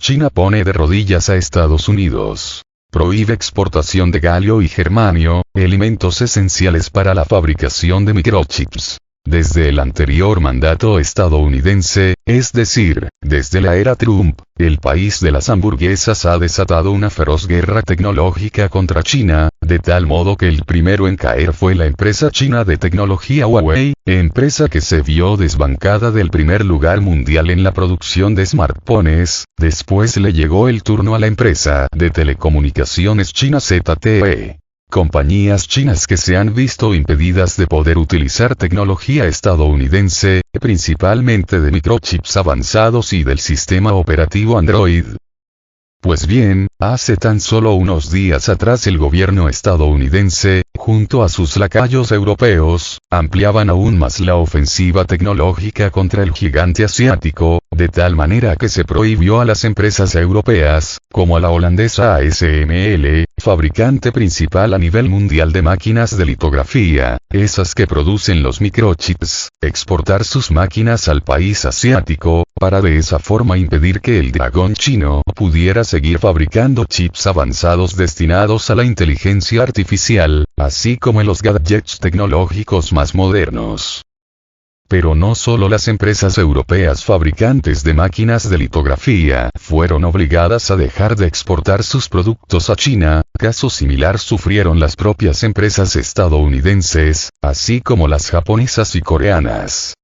China pone de rodillas a Estados Unidos. Prohíbe exportación de galio y germanio, elementos esenciales para la fabricación de microchips. Desde el anterior mandato estadounidense, es decir, desde la era Trump, el país de las hamburguesas ha desatado una feroz guerra tecnológica contra China, de tal modo que el primero en caer fue la empresa china de tecnología Huawei, empresa que se vio desbancada del primer lugar mundial en la producción de smartphones. Después le llegó el turno a la empresa de telecomunicaciones china ZTE. Compañías chinas que se han visto impedidas de poder utilizar tecnología estadounidense, principalmente de microchips avanzados y del sistema operativo Android. Pues bien, hace tan solo unos días atrás el gobierno estadounidense, junto a sus lacayos europeos, ampliaban aún más la ofensiva tecnológica contra el gigante asiático, de tal manera que se prohibió a las empresas europeas, como a la holandesa ASML, fabricante principal a nivel mundial de máquinas de litografía, esas que producen los microchips, exportar sus máquinas al país asiático, para de esa forma impedir que el dragón chino pudiera seguir fabricando chips avanzados destinados a la inteligencia artificial, así como en los gadgets tecnológicos más modernos. Pero no solo las empresas europeas fabricantes de máquinas de litografía fueron obligadas a dejar de exportar sus productos a China, caso similar sufrieron las propias empresas estadounidenses, así como las japonesas y coreanas.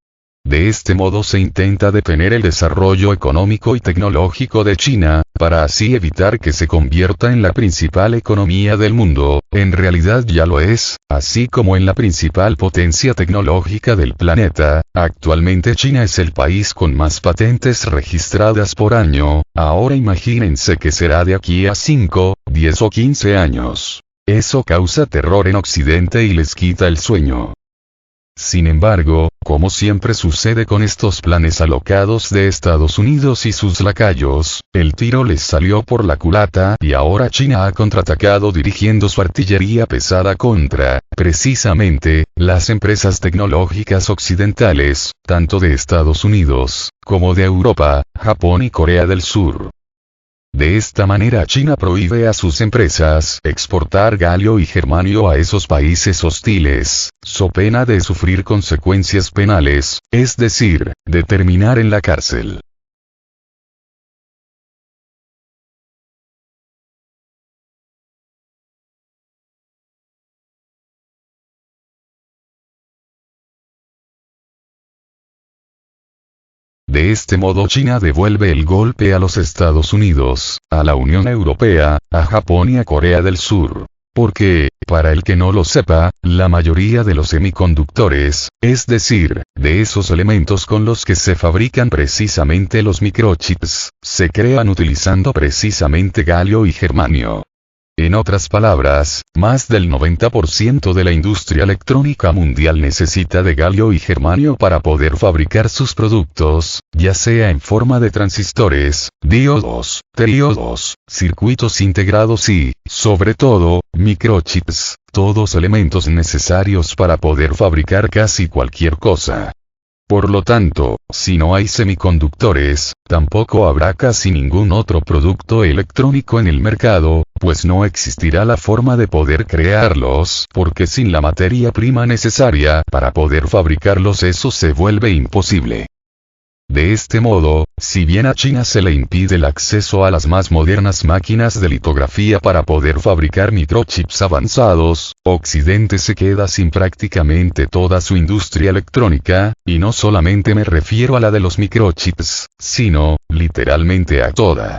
De este modo se intenta detener el desarrollo económico y tecnológico de China, para así evitar que se convierta en la principal economía del mundo, en realidad ya lo es, así como en la principal potencia tecnológica del planeta. Actualmente China es el país con más patentes registradas por año, ahora imagínense que será de aquí a 5, 10 o 15 años. Eso causa terror en Occidente y les quita el sueño. Sin embargo, como siempre sucede con estos planes alocados de Estados Unidos y sus lacayos, el tiro les salió por la culata y ahora China ha contraatacado dirigiendo su artillería pesada contra, precisamente, las empresas tecnológicas occidentales, tanto de Estados Unidos, como de Europa, Japón y Corea del Sur. De esta manera China prohíbe a sus empresas exportar galio y germanio a esos países hostiles, so pena de sufrir consecuencias penales, es decir, de terminar en la cárcel. De este modo China devuelve el golpe a los Estados Unidos, a la Unión Europea, a Japón y a Corea del Sur. Porque, para el que no lo sepa, la mayoría de los semiconductores, es decir, de esos elementos con los que se fabrican precisamente los microchips, se crean utilizando precisamente galio y germanio. En otras palabras, más del 90% de la industria electrónica mundial necesita de galio y germanio para poder fabricar sus productos, ya sea en forma de transistores, diodos, triodos, circuitos integrados y, sobre todo, microchips, todos elementos necesarios para poder fabricar casi cualquier cosa. Por lo tanto, si no hay semiconductores, tampoco habrá casi ningún otro producto electrónico en el mercado, pues no existirá la forma de poder crearlos, porque sin la materia prima necesaria para poder fabricarlos eso se vuelve imposible. De este modo, si bien a China se le impide el acceso a las más modernas máquinas de litografía para poder fabricar microchips avanzados, Occidente se queda sin prácticamente toda su industria electrónica, y no solamente me refiero a la de los microchips, sino, literalmente a toda.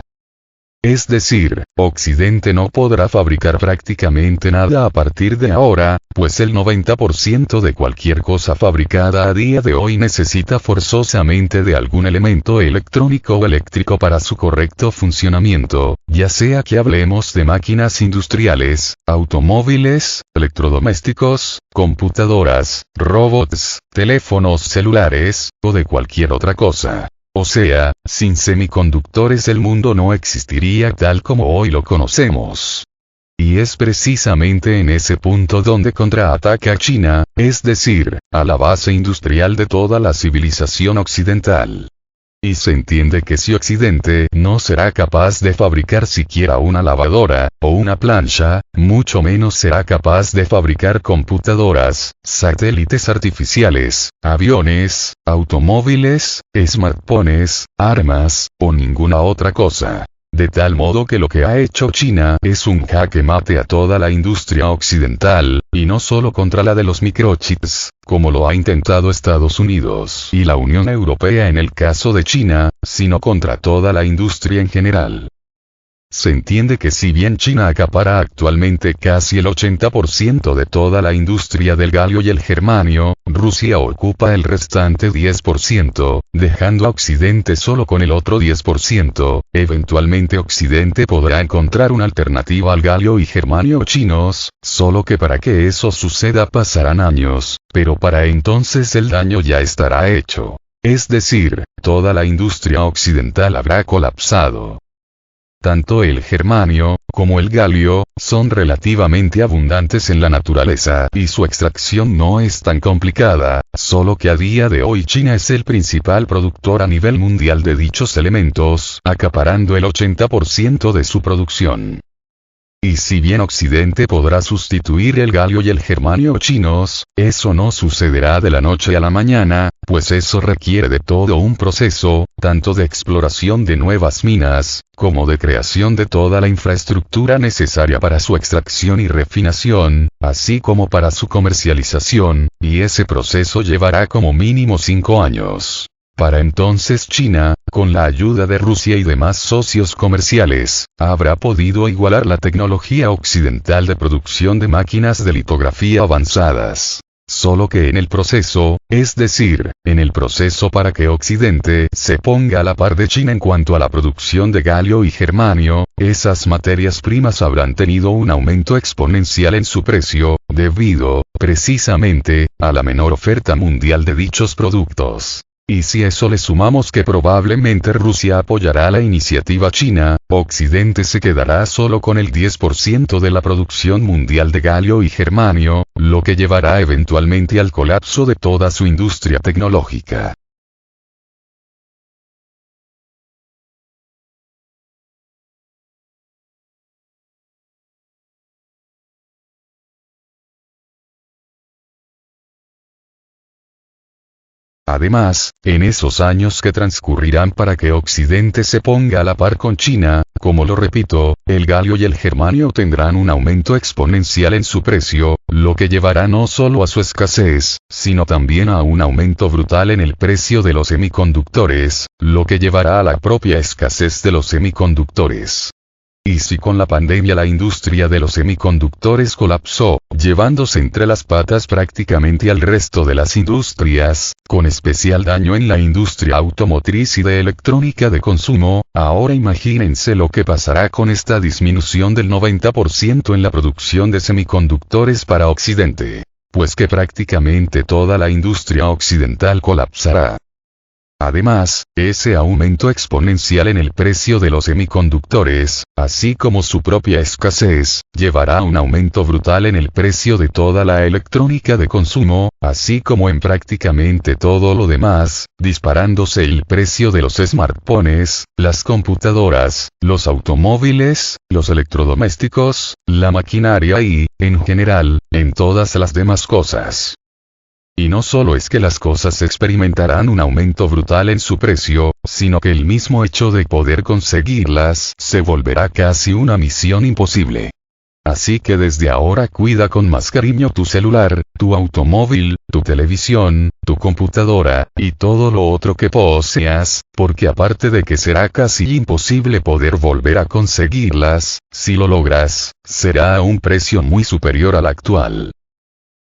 Es decir, Occidente no podrá fabricar prácticamente nada a partir de ahora, pues el 90% de cualquier cosa fabricada a día de hoy necesita forzosamente de algún elemento electrónico o eléctrico para su correcto funcionamiento, ya sea que hablemos de máquinas industriales, automóviles, electrodomésticos, computadoras, robots, teléfonos celulares, o de cualquier otra cosa. O sea, sin semiconductores el mundo no existiría tal como hoy lo conocemos. Y es precisamente en ese punto donde contraataca China, es decir, a la base industrial de toda la civilización occidental. Y se entiende que si Occidente no será capaz de fabricar siquiera una lavadora, o una plancha, mucho menos será capaz de fabricar computadoras, satélites artificiales, aviones, automóviles, smartphones, armas, o ninguna otra cosa. De tal modo que lo que ha hecho China es un jaque mate a toda la industria occidental, y no solo contra la de los microchips, como lo ha intentado Estados Unidos y la Unión Europea en el caso de China, sino contra toda la industria en general. Se entiende que si bien China acapara actualmente casi el 80% de toda la industria del galio y el germanio, Rusia ocupa el restante 10%, dejando a Occidente solo con el otro 10%, eventualmente Occidente podrá encontrar una alternativa al galio y germanio chinos, solo que para que eso suceda pasarán años, pero para entonces el daño ya estará hecho. Es decir, toda la industria occidental habrá colapsado. Tanto el germanio, como el galio, son relativamente abundantes en la naturaleza y su extracción no es tan complicada, solo que a día de hoy China es el principal productor a nivel mundial de dichos elementos, acaparando el 80% de su producción. Y si bien Occidente podrá sustituir el galio y el germanio chinos, eso no sucederá de la noche a la mañana, pues eso requiere de todo un proceso, tanto de exploración de nuevas minas, como de creación de toda la infraestructura necesaria para su extracción y refinación, así como para su comercialización, y ese proceso llevará como mínimo 5 años. Para entonces China, con la ayuda de Rusia y demás socios comerciales, habrá podido igualar la tecnología occidental de producción de máquinas de litografía avanzadas. Solo que en el proceso, es decir, en el proceso para que Occidente se ponga a la par de China en cuanto a la producción de galio y germanio, esas materias primas habrán tenido un aumento exponencial en su precio, debido, precisamente, a la menor oferta mundial de dichos productos. Y si eso le sumamos que probablemente Rusia apoyará la iniciativa china, Occidente se quedará solo con el 10% de la producción mundial de galio y germanio, lo que llevará eventualmente al colapso de toda su industria tecnológica. Además, en esos años que transcurrirán para que Occidente se ponga a la par con China, como lo repito, el galio y el germanio tendrán un aumento exponencial en su precio, lo que llevará no solo a su escasez, sino también a un aumento brutal en el precio de los semiconductores, lo que llevará a la propia escasez de los semiconductores. Y si con la pandemia la industria de los semiconductores colapsó, llevándose entre las patas prácticamente al resto de las industrias, con especial daño en la industria automotriz y de electrónica de consumo, ahora imagínense lo que pasará con esta disminución del 90% en la producción de semiconductores para Occidente. Pues que prácticamente toda la industria occidental colapsará. Además, ese aumento exponencial en el precio de los semiconductores, así como su propia escasez, llevará a un aumento brutal en el precio de toda la electrónica de consumo, así como en prácticamente todo lo demás, disparándose el precio de los smartphones, las computadoras, los automóviles, los electrodomésticos, la maquinaria y, en general, en todas las demás cosas. Y no solo es que las cosas experimentarán un aumento brutal en su precio, sino que el mismo hecho de poder conseguirlas se volverá casi una misión imposible. Así que desde ahora cuida con más cariño tu celular, tu automóvil, tu televisión, tu computadora, y todo lo otro que poseas, porque aparte de que será casi imposible poder volver a conseguirlas, si lo logras, será a un precio muy superior al actual.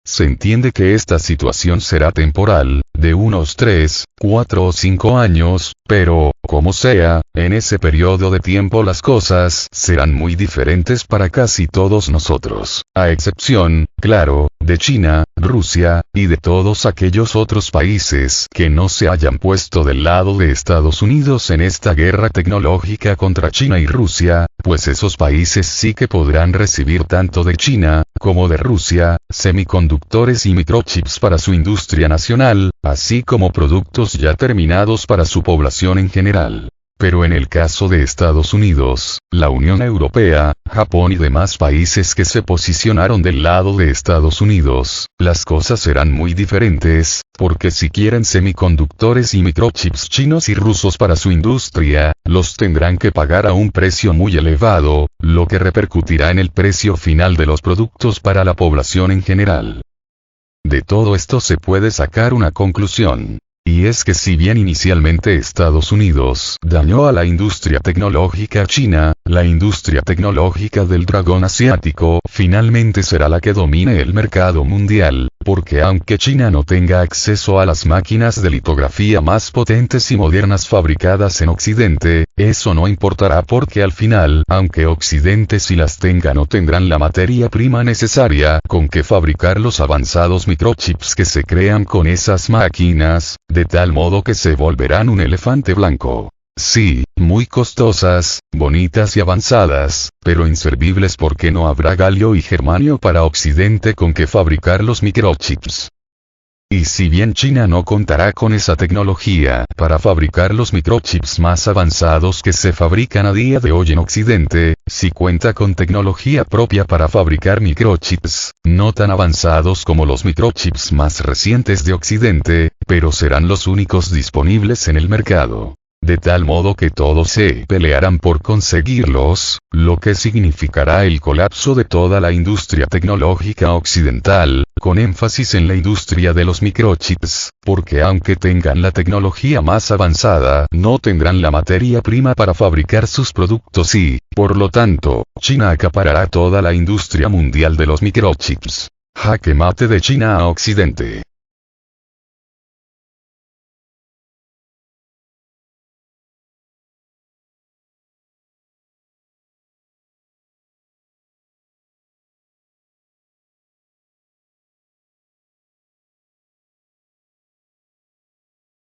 Se entiende que esta situación será temporal, de unos 3, 4 o 5 años, pero, como sea, en ese periodo de tiempo las cosas serán muy diferentes para casi todos nosotros, a excepción, claro, de China, Rusia, y de todos aquellos otros países que no se hayan puesto del lado de Estados Unidos en esta guerra tecnológica contra China y Rusia, pues esos países sí que podrán recibir tanto de China, como de Rusia, semiconductores y microchips para su industria nacional, así como productos ya terminados para su población en general. Pero en el caso de Estados Unidos, la Unión Europea, Japón y demás países que se posicionaron del lado de Estados Unidos, las cosas serán muy diferentes, porque si quieren semiconductores y microchips chinos y rusos para su industria, los tendrán que pagar a un precio muy elevado, lo que repercutirá en el precio final de los productos para la población en general. De todo esto se puede sacar una conclusión. Y es que si bien inicialmente Estados Unidos dañó a la industria tecnológica china, la industria tecnológica del dragón asiático finalmente será la que domine el mercado mundial, porque aunque China no tenga acceso a las máquinas de litografía más potentes y modernas fabricadas en Occidente, eso no importará porque al final, aunque Occidente sí las tenga, no tendrán la materia prima necesaria con que fabricar los avanzados microchips que se crean con esas máquinas, de tal modo que se volverán un elefante blanco. Sí, muy costosas, bonitas y avanzadas, pero inservibles porque no habrá galio y germanio para Occidente con que fabricar los microchips. Y si bien China no contará con esa tecnología para fabricar los microchips más avanzados que se fabrican a día de hoy en Occidente, sí cuenta con tecnología propia para fabricar microchips, no tan avanzados como los microchips más recientes de Occidente, pero serán los únicos disponibles en el mercado. De tal modo que todos se pelearán por conseguirlos, lo que significará el colapso de toda la industria tecnológica occidental, con énfasis en la industria de los microchips, porque aunque tengan la tecnología más avanzada, no tendrán la materia prima para fabricar sus productos y, por lo tanto, China acaparará toda la industria mundial de los microchips. Jaque mate de China a Occidente.